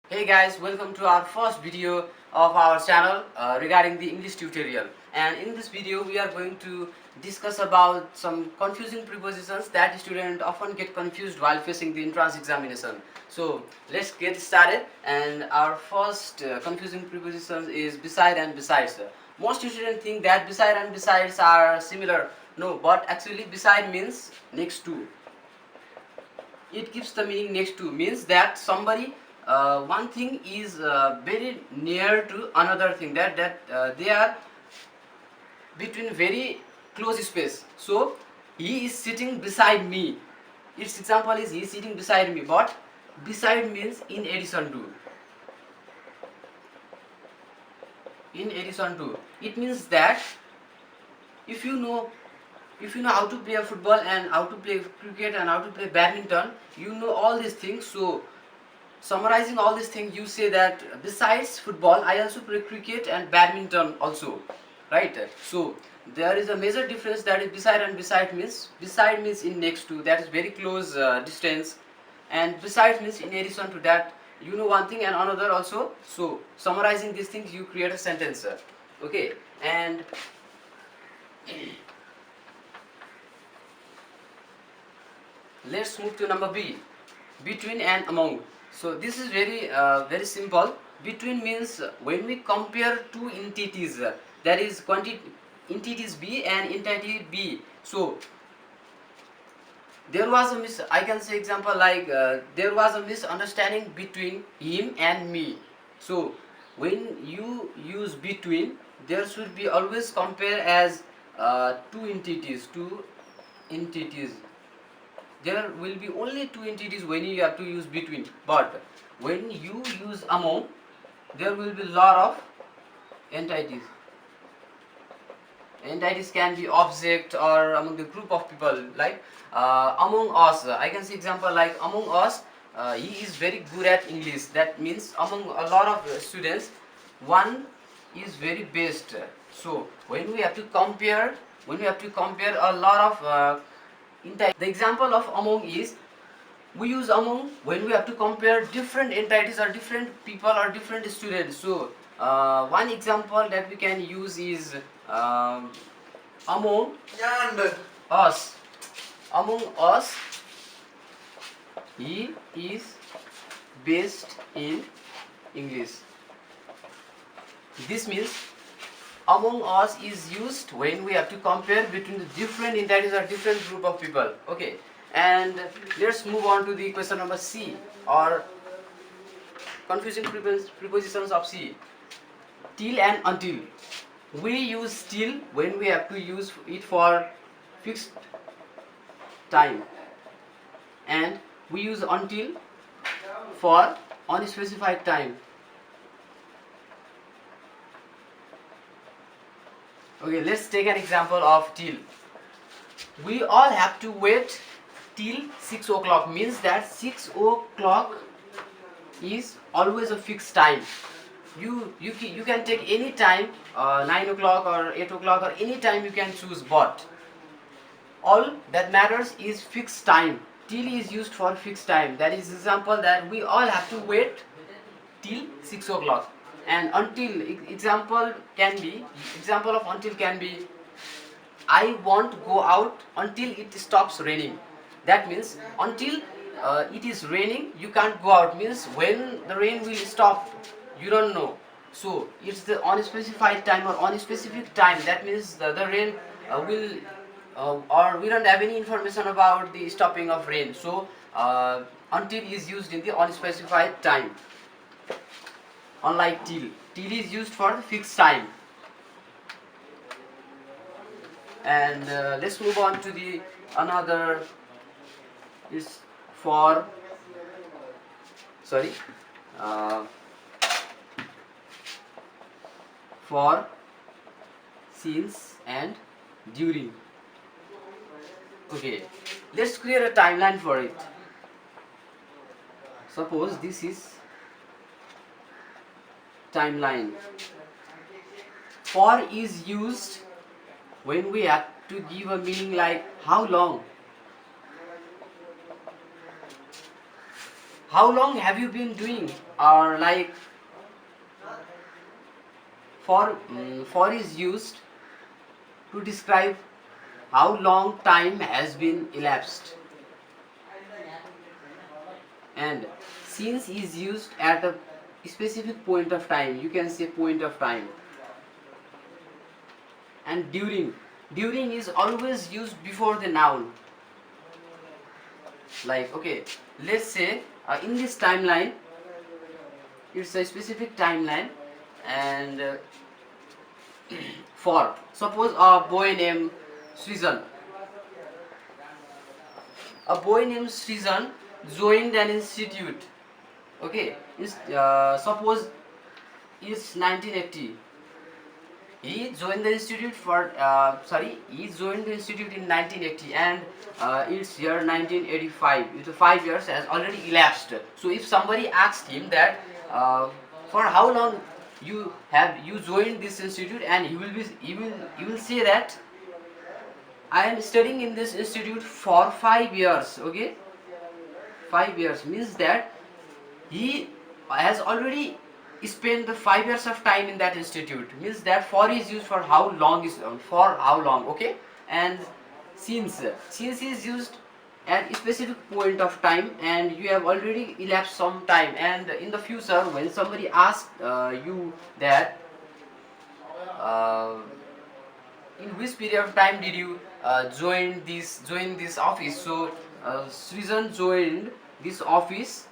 Hey guys, welcome to our first video of our channel regarding the English tutorial. And in this video we are going to discuss about some confusing prepositions that students often get confused while facing the entrance examination. So let's get started, and our first confusing preposition is beside and besides. Most students think that beside and besides are similar. No, but actually beside means next to. It gives the meaning next to, means that somebody one thing is very near to another thing, that they are between very close space. So he is sitting beside me. Its example is he is sitting beside me, but beside means in addition to. In addition to, it means that if you know how to play a football and how to play cricket and how to play badminton, you know all these things. So summarizing all these things, you say that besides football I also play cricket and badminton also, right? So there is a major difference, that is beside and beside means in next to, that is very close distance, and beside means in addition to that, you know one thing and another also. So summarizing these things, you create a sentence, okay. And let's move to number B, between and among. So this is very simple. Between means when we compare two entities, that is entities B and entity B. So there was a I can say example like there was a misunderstanding between him and me. So when you use between, there should be always compare as two entities. There will be only two entities when you have to use between, but when you use among, there will be lot of entities. Entities can be object or among the group of people, like among us, I can see example like among us, he is very good at English. That means among a lot of students, one is very best. So when we have to compare, a lot of the example of among is, we use among when we have to compare different entities or different people or different students. So one example that we can use is among us. Among us, he is best in English. This means among us is used when we have to compare between the different entities or different group of people, okay. And let's move on to the question number C, or confusing prepositions of C. Till and until. We use till when we have to use it for fixed time, and we use until for unspecified time. Okay, let's take an example of till. We all have to wait till 6 o'clock, means that 6 o'clock is always a fixed time. You can take any time, 9 o'clock or 8 o'clock or any time you can choose, but all that matters is fixed time. Till is used for fixed time. That is example that we all have to wait till 6 o'clock. And until, example of until can be, I won't go out until it stops raining. That means until it is raining, you can't go out. Means when the rain will stop, you don't know. So it's the unspecified time or unspecific time. That means the rain will, or we don't have any information about the stopping of rain. So until is used in the unspecified time. Unlike till, is used for the fixed time. And let's move on to the another is for, sorry, uh, for, since and during. Okay, let's create a timeline for it. Suppose this is timeline. For is used when we have to give a meaning like how long. How long have you been doing? Or like for is used to describe how long time has been elapsed, and since is used at a specific point of time. You can say point of time. And during is always used before the noun. Like, okay, let's say in this timeline, it's a specific timeline, and for suppose Srizan a boy named Srizan joined an institute. Okay, suppose it's 1980. He joined the institute he joined the institute in 1980, and it's year 1985. It's 5 years has already elapsed. So if somebody asked him that for how long you joined this institute, and he will say that I am studying in this institute for 5 years. Okay, 5 years means that he has already spent the 5 years of time in that institute. Means that for is used for how long is for how long. Okay, and since is used at a specific point of time, and you have already elapsed some time, and in the future when somebody asks you that uh, in which period of time did you join this office, so Srijan joined this office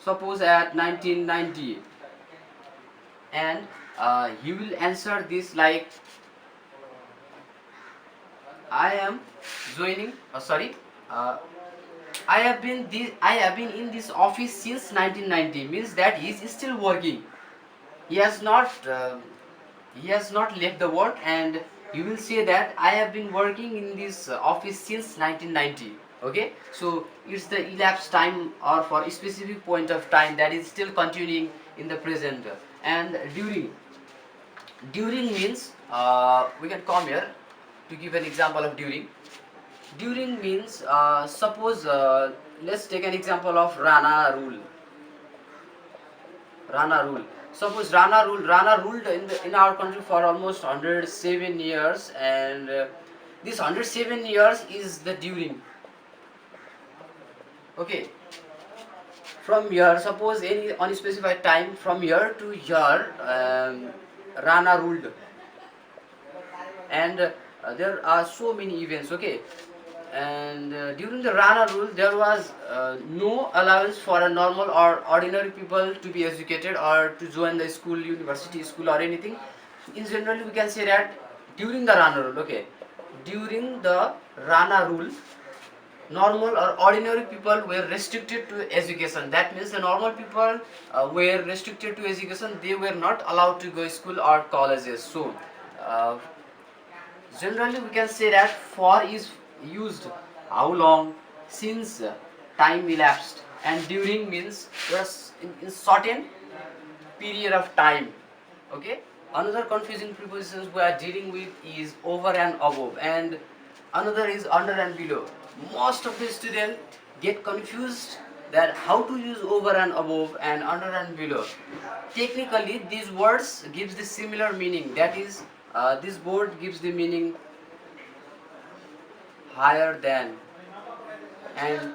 suppose at 1990, and he will answer this like I am joining sorry uh, I have been in this office since 1990. Means that he is still working. He has not left the work, and you will say that I have been working in this office since 1990. Okay, so it's the elapsed time or for a specific point of time that is still continuing in the present. And during means we can come here to give an example of during means suppose let's take an example of Rana rule. Suppose Rana ruled in our country for almost 107 years, and this 107 years is the during. Okay, from here, suppose any unspecified time from here to here, Rana ruled, and there are so many events. Okay, and during the Rana rule, there was no allowance for a normal or ordinary people to be educated or to join the school, university, school, or anything. In general, we can say that during the Rana rule, okay, during the Rana rule, normal or ordinary people were restricted to education. That means the normal people were restricted to education. They were not allowed to go to school or colleges. So, uh, generally, we can say that for is used how long, since time elapsed, and during means just in certain period of time. Okay. Another confusing prepositions we are dealing with is over and above, and another is under and below. Most of the students get confused that how to use over and above and under and below. Technically, these words gives the similar meaning. That is, this word gives the meaning higher than, and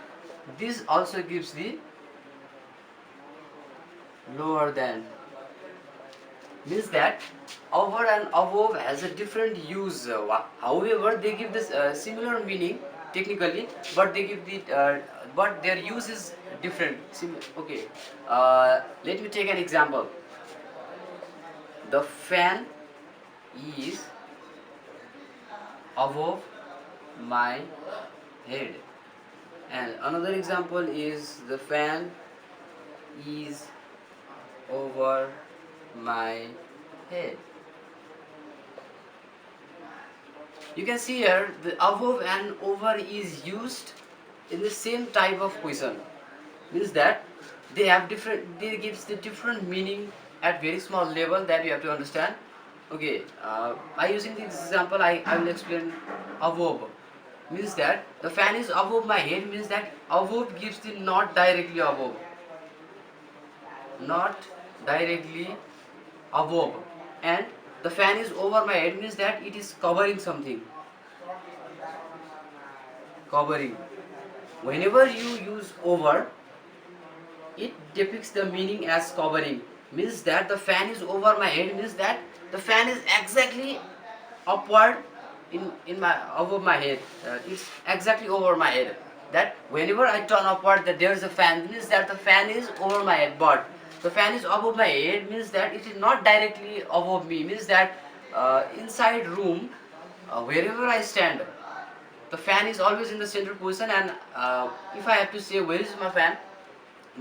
this also gives the lower than. Means that over and above has a different use. However, they give this similar meaning technically, but they give the but their use is different. Okay, let me take an example. The fan is above my head, and another example is the fan is over my head. You can see here the above and over is used in the same type of question. Means that they gives the different meaning at very small level that you have to understand. Okay, by using this example, I will explain above. Means that the fan is above my head, means that above gives the not directly above. not directly above, and the fan is over my head means that it is covering something. Covering. Whenever you use over, it depicts the meaning as covering. Means that the fan is over my head means that the fan is exactly upward in my above my head. It's exactly over my head. That whenever I turn upward, that there is a fan means that the fan is over my head. But the fan is above my head means that it is not directly above me. Means that inside room, wherever I stand, the fan is always in the center position, and if I have to say where is my fan,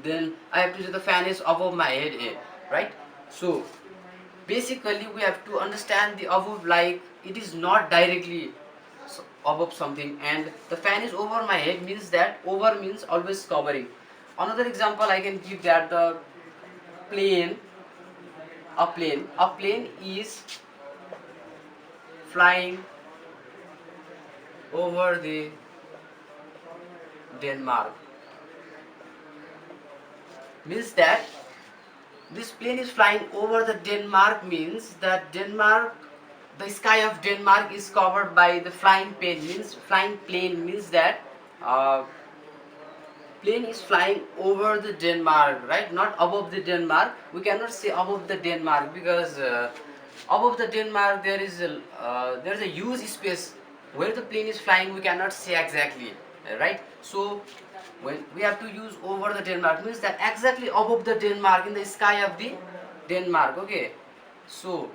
then I have to say the fan is above my head, right? So basically we have to understand the above like it is not directly above something, and the fan is over my head means that over means always covering. Another example I can give that the plane, a plane is flying over the Denmark. Means that this plane is flying over the Denmark means that Denmark, the sky of Denmark is covered by the flying plane. Means flying plane means that uh, plane is flying over the Denmark, right? Not above the Denmark. We cannot say above the Denmark because above the Denmark there is a huge space where the plane is flying. We cannot say exactly, right? So when we have to use over the Denmark means that exactly above the Denmark in the sky of the Denmark. Okay, so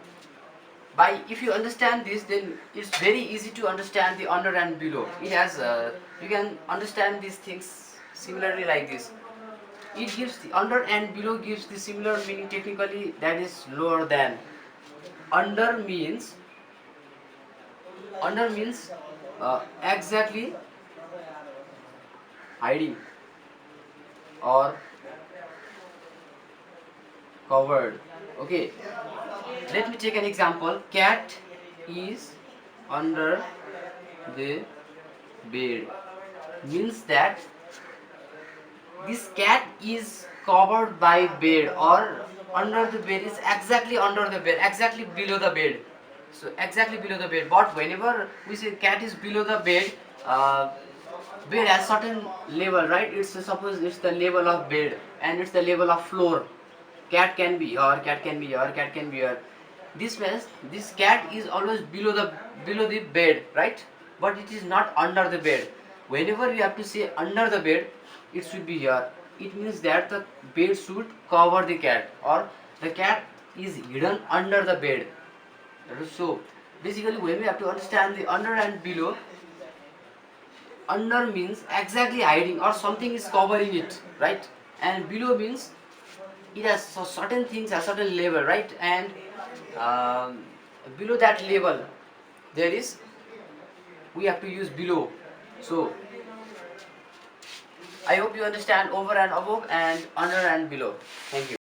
by if you understand this, then it's very easy to understand the under and below. It has you can understand these things similarly like this. It gives the under and below gives the similar meaning technically, that is lower than. Under means exactly hiding or covered. Okay, let me take an example. Cat is under the bed means that this cat is covered by bed, or under the bed is exactly under the bed, exactly below the bed. So exactly below the bed. But whenever we say cat is below the bed, uh, bed has certain level, right? It's suppose it's the level of bed and it's the level of floor. Cat can be here, cat can be here, cat can be here. This means this cat is always below the bed, right? But it is not under the bed. Whenever we have to say under the bed, it should be here. It means that the bed should cover the cat, or the cat is hidden under the bed. So basically when we have to understand the under and below, under means exactly hiding or something is covering it, right? And below means it has certain things a certain level, right? And below that level there is, we have to use below. So I hope you understand over and above and under and below. Thank you.